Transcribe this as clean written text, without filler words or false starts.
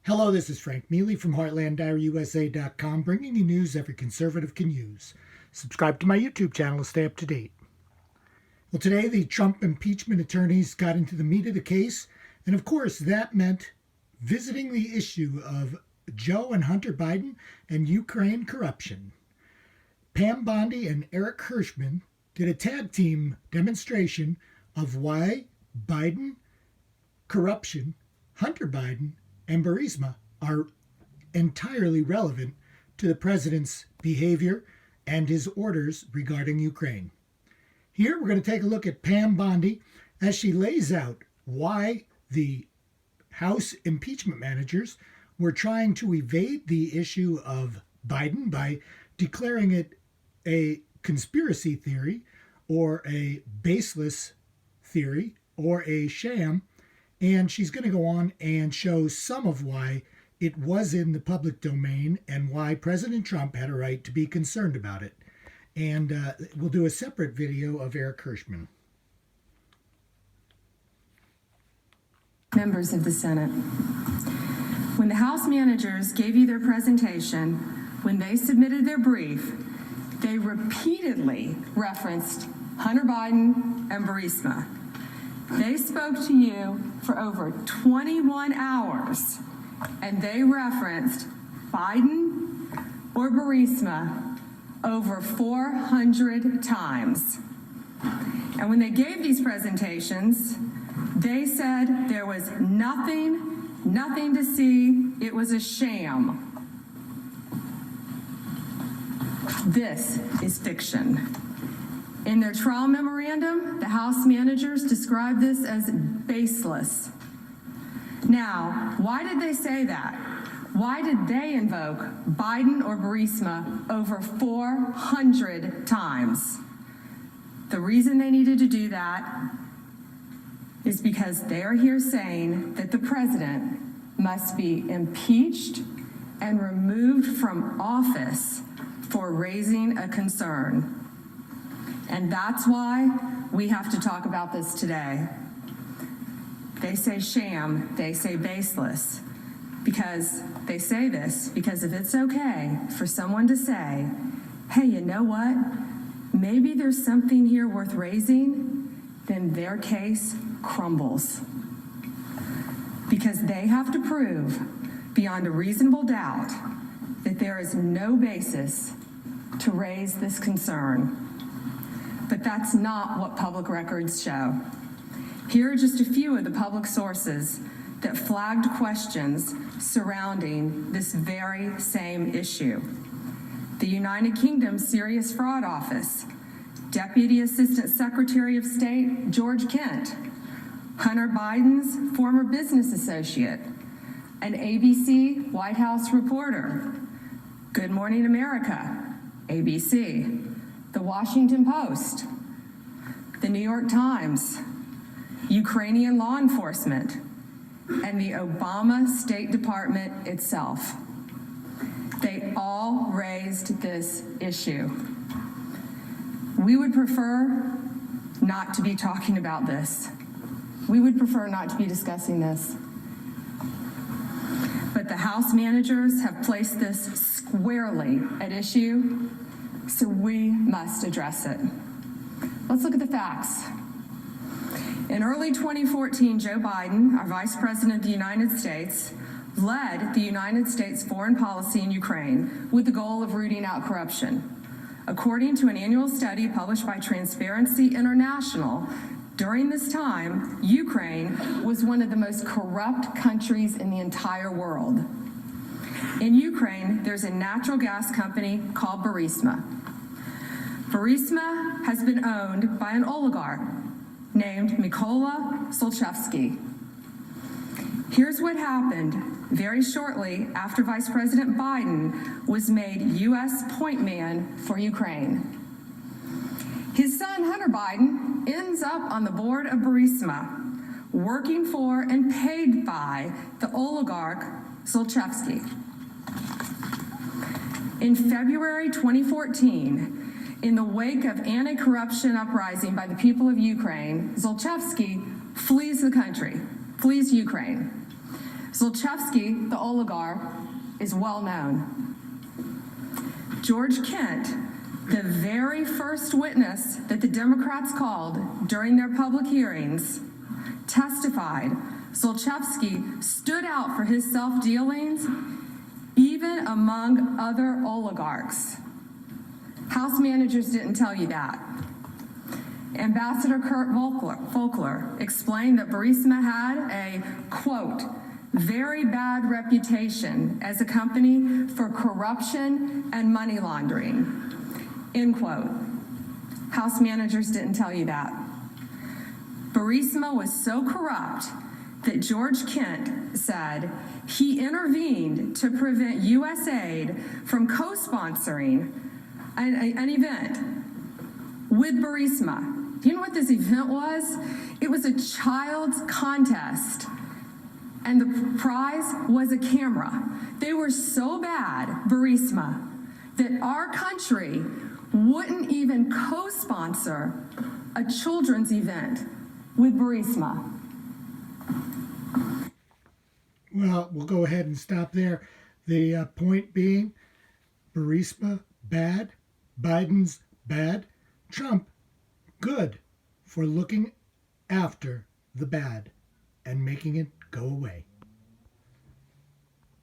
Hello, this is Frank Mealy from HeartlandDiaryUSA.com, bringing you news every conservative can use. Subscribe to my YouTube channel to stay up to date. Well, today the Trump impeachment attorneys got into the meat of the case, and of course that meant visiting the issue of Joe and Hunter Biden and Ukraine corruption. Pam Bondi and Eric Hirschman did a tag team demonstration of why Biden, corruption, Hunter Biden, and Burisma are entirely relevant to the president's behavior and his orders regarding Ukraine. Here we're going to take a look at Pam Bondi as she lays out why the House impeachment managers were trying to evade the issue of Biden by declaring it a conspiracy theory or a baseless theory or a sham. And she's going to go on and show some of why it was in the public domain and why President Trump had a right to be concerned about it. And we'll do a separate video of Eric Hirschman. Members of the Senate, when the House managers gave you their presentation, when they submitted their brief, they repeatedly referenced Hunter Biden and Burisma. They spoke to you for over 21 hours, and they referenced Biden or Burisma over 400 times. And when they gave these presentations, they said there was nothing to see. It was a sham. This is fiction. In their trial memorandum, the House managers described this as baseless. Now, why did they say that? Why did they invoke Biden or Burisma over 400 times? The reason they needed to do that is because they're here saying that the president must be impeached and removed from office for raising a concern. And that's why we have to talk about this today. They say sham, they say baseless, because they say this because if it's okay for someone to say, hey, you know what? Maybe there's something here worth raising, then their case crumbles. Because they have to prove beyond a reasonable doubt that there is no basis to raise this concern. But that's not what public records show. Here are just a few of the public sources that flagged questions surrounding this very same issue. The United Kingdom Serious Fraud Office, Deputy Assistant Secretary of State George Kent, Hunter Biden's former business associate, an ABC White House reporter, Good Morning America, ABC, The Washington Post, The New York Times, Ukrainian law enforcement, and the Obama State Department itself. They all raised this issue. We would prefer not to be talking about this. We would prefer not to be discussing this. But the House managers have placed this squarely at issue, so we must address it. Let's look at the facts. In early 2014, Joe Biden, our Vice President of the United States, led the United States foreign policy in Ukraine with the goal of rooting out corruption. According to an annual study published by Transparency International, during this time, Ukraine was one of the most corrupt countries in the entire world. In Ukraine, there's a natural gas company called Burisma. Burisma has been owned by an oligarch named Mykola Zlochevsky. Here's what happened very shortly after Vice President Biden was made U.S. point man for Ukraine. His son, Hunter Biden, ends up on the board of Burisma, working for and paid by the oligarch Zlochevsky. In February 2014, in the wake of anti-corruption uprising by the people of Ukraine, Zlochevsky flees the country, flees Ukraine. Zlochevsky, the oligarch, is well known. George Kent, the very first witness that the Democrats called during their public hearings, testified Zlochevsky stood out for his self-dealings even among other oligarchs. House managers didn't tell you that. Ambassador Kurt Volkler explained that Burisma had a, quote, very bad reputation as a company for corruption and money laundering, end quote. House managers didn't tell you that. Burisma was so corrupt that George Kent said he intervened to prevent U.S. aid from co-sponsoring an event with Burisma. Do you know what this event was? It was a child's contest, and the prize was a camera. They were so bad, Burisma, that our country wouldn't even co-sponsor a children's event with Burisma. Well, we'll go ahead and stop there. The point being, Burisma, bad. Biden's bad. Trump, good for looking after the bad and making it go away.